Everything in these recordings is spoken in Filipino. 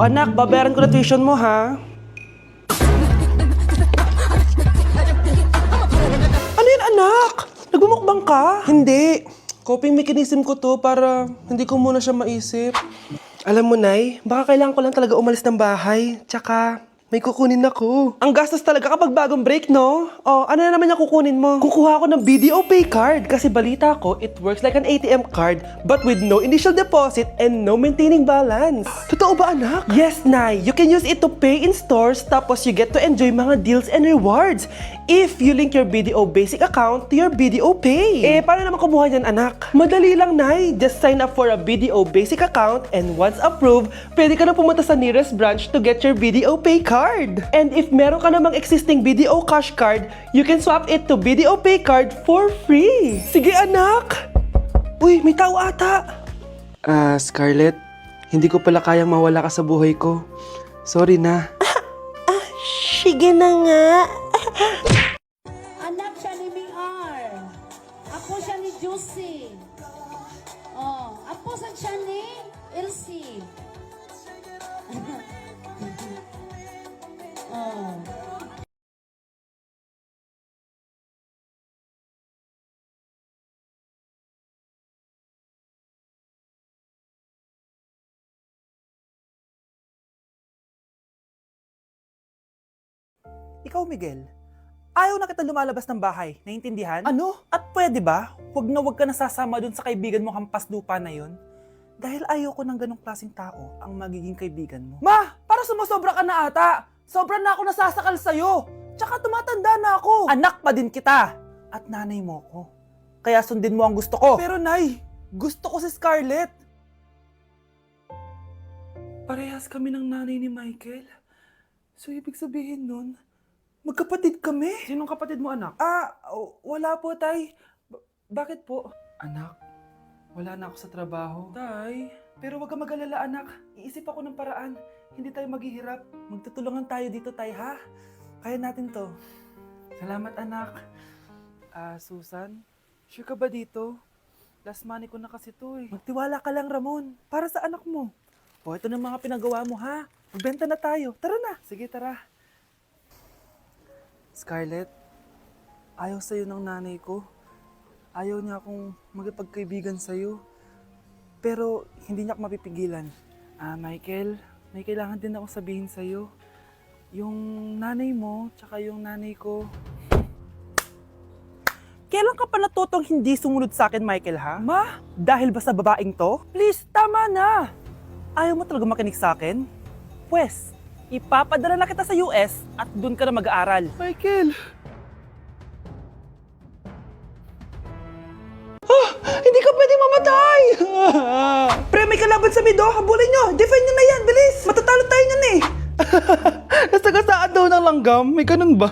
anak, babayaran ko na tuition mo, ha? Ano yan, anak? Nagmumukbang ka? Hindi. Coping mechanism ko to para hindi ko muna siya maisip. Alam mo, Nay, baka kailangan ko lang talaga umalis ng bahay. Tsaka, may kukunin ako. Ang gastos talaga kapag bagong break, no? Oh, ano na naman yung kukunin mo? Kukuha ako ng BDO Pay card kasi balita ko, it works like an ATM card but with no initial deposit and no maintaining balance. Totoo ba, anak? Yes, Nay. You can use it to pay in stores tapos you get to enjoy mga deals and rewards if you link your BDO Basic account to your BDO Pay. Eh, paano naman kumuha niyan, anak? Madali lang, Nay. Just sign up for a BDO Basic account and once approved, pwede ka na pumunta sa nearest branch to get your BDO Pay card. And if meron ka namang existing BDO Cash card, you can swap it to BDO Pay card for free. Sige, anak! Uy, may tao ata! Scarlett, hindi ko pala kayang mawala ka sa buhay ko. Sorry na. Sige na nga. Anak siya ni Ming-R. Ako siya ni Juicy. Oh, ako siya ni Elsie. Oh. Ikaw, Miguel, ayaw na kita lumalabas ng bahay. Naiintindihan? Ano? At pwede ba? Huwag ka nasasama dun sa kaibigan mo hampas lupa na yon. Dahil ayaw ko ng ganong klaseng tao ang magiging kaibigan mo. Ma! Para sumusobra ka na ata! Sobra na ako nasasakal sa'yo! Tsaka tumatanda na ako! Anak pa din kita! At nanay mo ko. Kaya sundin mo ang gusto ko. Pero Nay, gusto ko si Scarlett. Parehas kami ng nanay ni Michael. So ibig sabihin nun, magkapatid kami? Sinong kapatid mo, anak? Wala po, Tay. Bakit po? Anak, wala na ako sa trabaho. Tay, pero wag ka mag-alala, anak. Iisip ako ng paraan. Hindi tayo maghihirap. Magtutulungan tayo dito, Tay, ha? Kaya natin to. Salamat, anak. Susan, sure ka ba dito? Last money ko na kasi to, eh. Magtiwala ka lang, Ramon. Para sa anak mo. O, ito na mga pinagawa mo, ha? Magbenta na tayo. Tara na. Sige, tara. Scarlett, ayaw sa'yo ng nanay ko. Ayaw niya akong magipagkaibigan sa'yo. Pero hindi niya ako mapipigilan. Michael, may kailangan din ako sabihin sa'yo. Yung nanay mo, tsaka yung nanay ko. Kailan ka pa natutong hindi sumunod sa akin, Michael, ha? Ma, dahil ba sa babaeng to? Please, tama na! Ayaw mo talaga makinig sa akin? Pwes, ipapadala na kita sa US at doon ka na mag-aaral. Michael! Hindi ka pwedeng mamatay! Pre, may kalaban sa mido. Habulin nyo! Defend nyo na yan! Bilis! Matatalo tayo nyan eh! Nasagasaan daw ng langgam? May ganun ba?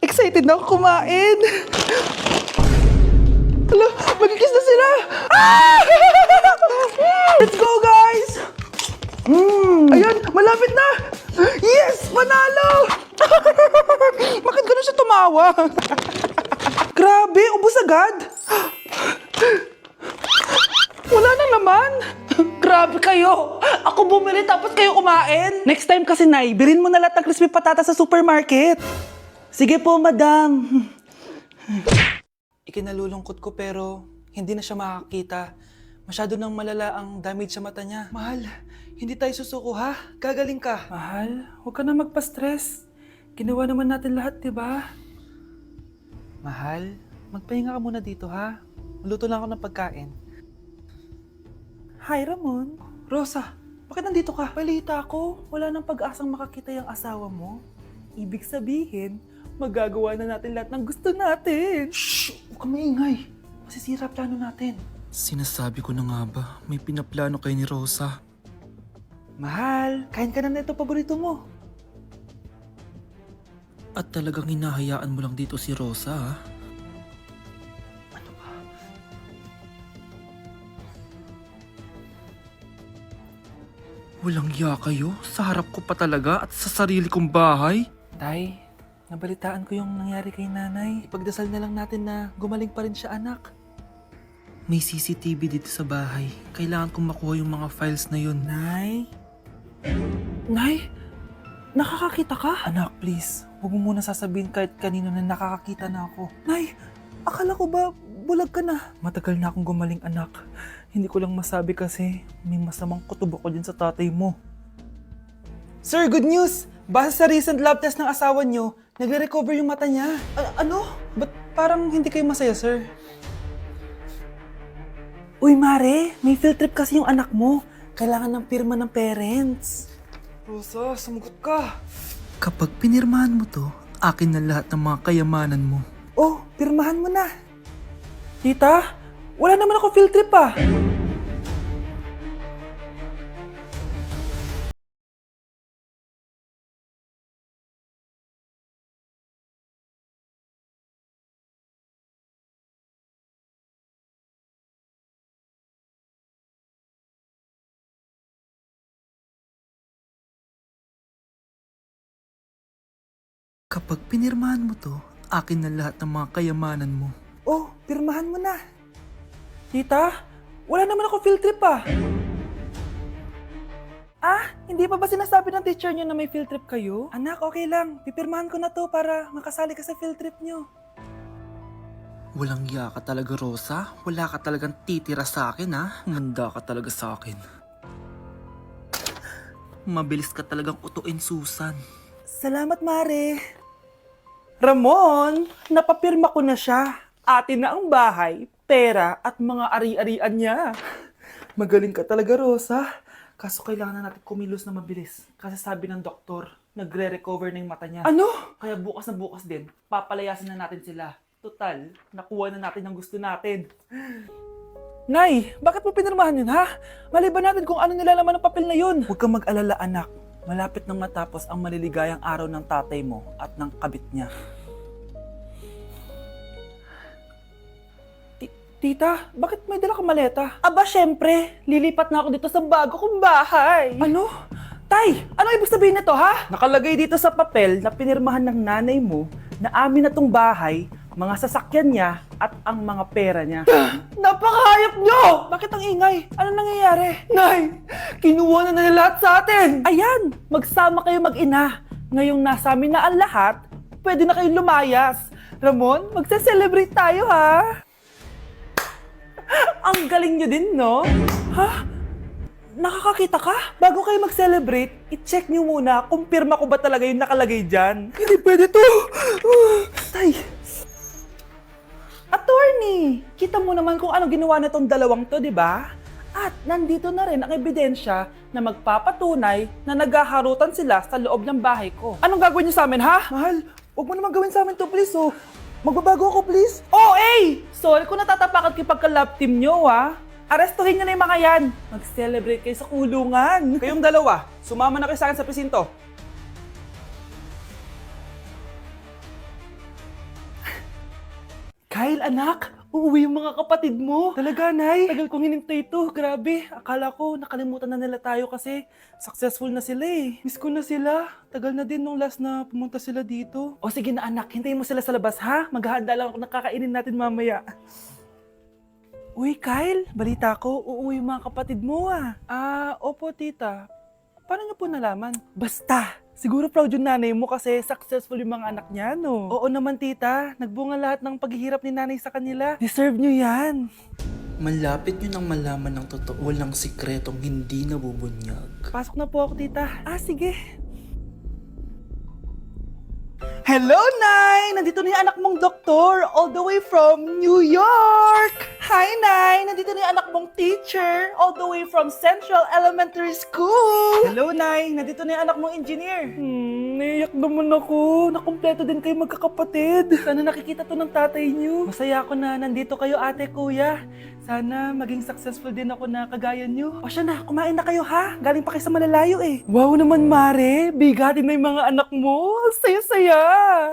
Excited na ako kumain! Hala, magkikis na sila! Let's go, guys! Ayan, malapit na! Yes! Panalo! Bakit gano'n siya tumawa? Grabe, ubos agad! Wala na naman! Grabe kayo! Ako bumili tapos kayo kumain! Next time kasi, Nay, bilhin mo na lahat ng crispy patata sa supermarket! Sige po, madam! Ikinalulungkot ko pero hindi na siya makakita. Masyado nang malala ang damage sa mata niya. Mahal, hindi tayo susuko, ha? Gagaling ka. Mahal, huwag ka na magpa-stress. Ginawa naman natin lahat, di ba? Mahal, magpahinga ka muna dito, ha? Maluto lang ako ng pagkain. Hi, Ramon. Rosa, bakit nandito ka? Balita ko, wala nang pag-asang makakita yung asawa mo. Ibig sabihin, magagawa na natin lahat ng gusto natin. Shh! Huwag ka maingay. Masisira plano natin. Sinasabi ko na nga ba, may pinaplano kayo ni Rosa. Mahal, kain ka na nito paborito mo. At talagang hinahayaan mo lang dito si Rosa, ha? Ano ba? Walang ya kayo? Sa harap ko pa talaga at sa sarili kong bahay? Tay, nabalitaan ko yung nangyari kay nanay. Ipagdasal na lang natin na gumaling pa rin siya, anak. May CCTV dito sa bahay. Kailangan kong makuha yung mga files na yun. Nay? Nay? Nakakakita ka? Anak, please. Huwag mo muna sasabihin kahit kanino na nakakakita na ako. Nay, akala ko ba bulag ka na? Matagal na akong gumaling, anak. Hindi ko lang masabi kasi may masamang kutob ako dyan sa tatay mo. Sir, good news! Base sa recent lab test ng asawa niyo, nagre-recover yung mata niya. Ano? Ba't parang hindi kayo masaya, sir? Uy, Mare, may field trip kasi yung anak mo. Kailangan ng pirma ng parents. Rosa, sumagot ka. Kapag pinirmahan mo to, akin na lahat ng mga kayamanan mo. Oh, pirmahan mo na. Tita, wala naman ako field trip ah. Kapag pinirmahan mo to, akin na lahat ng mga kayamanan mo. Oh, pirmahan mo na. Tita, wala naman ako field trip ah. Ah, hindi pa ba sinasabi ng teacher niyo na may field trip kayo? Anak, okay lang. Pipirmahan ko na to para makasali ka sa field trip niyo. Walang iya ka talaga, Rosa. Wala ka talagang titira sa akin, ha? Manda ka talaga sa akin. Mabilis ka talagang utuin, Susan. Salamat, Mare. Ramon, napapirma ko na siya. Atin na ang bahay, pera at mga ari-arian niya. Magaling ka talaga, Rosa. Kaso kailangan na natin kumilos na mabilis. Kasi sabi ng doktor, nagre-recover na yung mata niya. Ano? Kaya bukas na bukas din, papalayasin na natin sila. Total, nakuha na natin ang gusto natin. Nay, bakit mo pinirmahan yun, ha? Maliban natin kung ano nilalaman ng papel na yun. Huwag kang mag-alala, anak. Malapit nang matapos ang maliligayang araw ng tatay mo at ng kabit niya. Tita, bakit may dala kang maleta? Aba, syempre. Lilipat na ako dito sa bago kong bahay. Ano? Tay, ano ibig sabihin nito, ha? Nakalagay dito sa papel na pinirmahan ng nanay mo na amin na tong bahay, mga sasakyan niya at ang mga pera niya. Napakahayop nyo! Bakit ang ingay? Ano nangyayari? Nay, kinuha na nila lahat sa atin! Ayan, magsama kayo mag-ina. Ngayong nasa amin na ang lahat, pwede na kayong lumayas. Ramon, magse-celebrate tayo, ha? Ang galing nyo din, no? Ha? Nakakakita ka? Bago kayo mag-celebrate, i-check nyo muna kung pirma ko ba talaga yung nakalagay dyan. Hindi pwede to! Tay! Attorney! Kita mo naman kung ano ginawa na tong dalawang to, di ba? At nandito na rin ang ebidensya na magpapatunay na naghaharutan sila sa loob ng bahay ko. Anong gagawin nyo sa amin, ha? Mahal, huwag mo naman gawin sa amin to, please, oh. Magbabago ako, please. Oh, eh! Sorry kung natatapakan kayo pagka-love team nyo, ha? Arestuhin nyo na yung mga yan. Mag-celebrate kayo sa kulungan. Kayong dalawa, sumama na kayo sa akin sa presinto. Kyle, anak, uuwi yung mga kapatid mo. Talaga, Nay? Tagal kong hinintay ito. Grabe, akala ko nakalimutan na nila tayo kasi successful na sila eh. Miss ko na sila. Tagal na din nung last na pumunta sila dito. O sige na anak, hintayin mo sila sa labas ha. Maghahanda lang ako ng kakainin natin mamaya. Uy, Kyle, balita ko, uuwi yung mga kapatid mo ah. Opo tita. Paano niyo po nalaman? Basta! Siguro proud yung nanay mo kasi successful yung mga anak niya, no? Oo naman, tita. Nagbunga lahat ng paghihirap ni nanay sa kanila. Deserve nyo yan. Malapit nyo nang malaman ng totoo lang sikretong hindi nabubunyag. Pasok na po ako, tita. Sige. Hello, Nay! Nandito na yung anak mong doktor all the way from New York! Hi, Nay! Nandito na yung anak mong teacher all the way from Central Elementary School! Hello, Nay! Nandito na yung anak mong engineer! Naiyak naman ako. Nakumpleto din kayo magkakapatid. Sana nakikita to ng tatay niyo. Masaya ako na nandito kayo, ate, kuya. Sana maging successful din ako na kagaya niyo. O siya na, kumain na kayo ha? Galing pa kayo sa malalayo eh. Wow naman, Mare. Bigatin na yung mga anak mo. Saya-saya.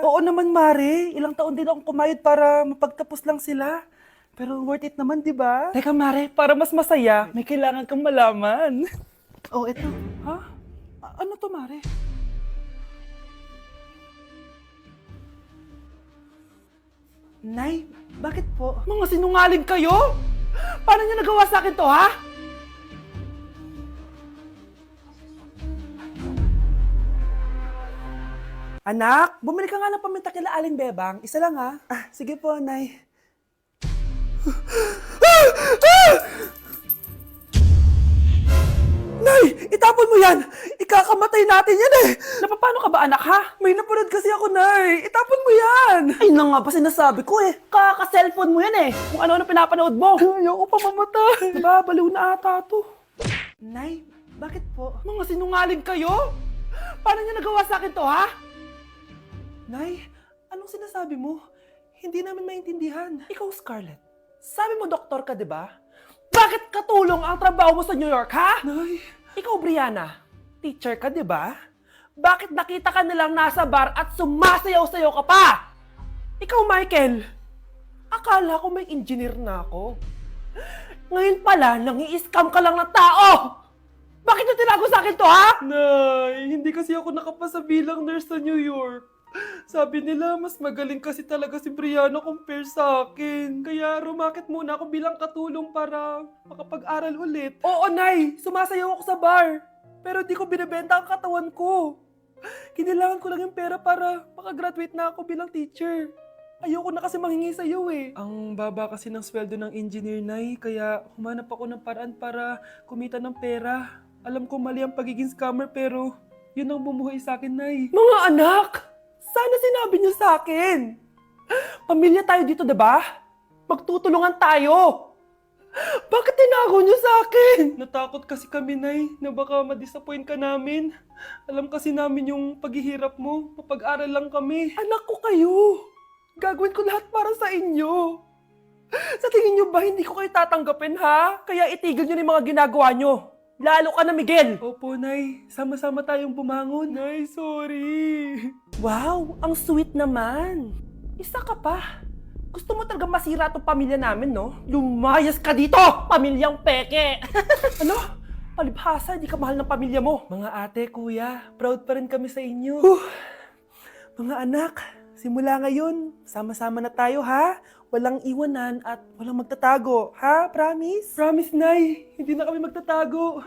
Oo naman, Mare. Ilang taon din akong kumayod para mapagtapos lang sila. Pero worth it naman, di ba? Teka, Mare, para mas masaya, may kailangan kang malaman. Oh, eto. Ha? Ano to, Mare? Nay, bakit po? Mga sinungaling kayo? Paano niyo nagawa sa akin to, ha? Anak, bumili ka nga ng paminta kila Aling Bebang. Isa lang, ha? Ah, sige po, Nay. Nay, itapon mo yan! Ikakamatay natin yan eh! Napapano ka ba, anak, ha? May napanood kasi ako, Nay. Itapon mo yan! Ay, na nga ba sinasabi ko eh. Kaka-cellphone mo yan eh. Kung ano-ano pinapanood mo. Ayoko pa mamatay. Babaliw na ata to. Nay, bakit po? Mga sinungaling kayo? Paano niyo nagawa sa akin to, ha? Nay, anong sinasabi mo? Hindi namin maintindihan. Ikaw, Scarlett. Sabi mo doktor ka, di ba? Bakit katulong ang trabaho mo sa New York, ha? Nay. Ikaw, Brianna, teacher ka, di ba? Bakit nakita ka nilang nasa bar at sumasayaw-sayaw ka pa? Ikaw, Michael, akala ko may engineer na ako. Ngayon pala, nangi-scam ka lang ng tao! Bakit yung tinago sa akin to, ha? Nay, hindi kasi ako nakapasa bilang nurse sa New York. Sabi nila, mas magaling kasi talaga si Brianna compare sa akin. Kaya rumakit muna ako bilang katulong para makapag-aral ulit. Oo, Nay! Sumasayaw ako sa bar. Pero di ko binibenta ang katawan ko. Kinilangan ko lang yung pera para makagraduate na ako bilang teacher. Ayoko na kasi manghingi sa'yo eh. Ang baba kasi ng sweldo ng engineer, Nay. Kaya humanap ako ng paraan para kumita ng pera. Alam ko mali ang pagiging scammer pero yun ang bumuhay sa akin, Nay. Mga anak! Sana sinabi niyo sa akin. Pamilya tayo dito, diba? Magtutulungan tayo. Bakit tinago niyo sa akin? Natakot kasi kami, Nay, na baka ma-disappoint ka namin. Alam kasi namin yung paghihirap mo. Mapag-aral lang kami. Anak ko kayo. Gagawin ko lahat para sa inyo. Sa tingin niyo ba hindi ko kayo tatanggapin, ha? Kaya itigil niyo yung mga ginagawa niyo. Lalo ka na, Miguel! Opo, Nay. Sama-sama tayong bumangon. Nay, sorry. Wow, ang sweet naman. Isa ka pa. Gusto mo talaga masira itong pamilya namin, no? Lumayas ka dito, pamilyang peke! Ano? Palibhasa, di ka mahal ng pamilya mo. Mga ate, kuya, proud pa rin kami sa inyo. Mga anak, simula ngayon, sama-sama na tayo, ha? Walang iwanan at walang magtatago, ha? Promise? Promise, Nay. Hindi na kami magtatago.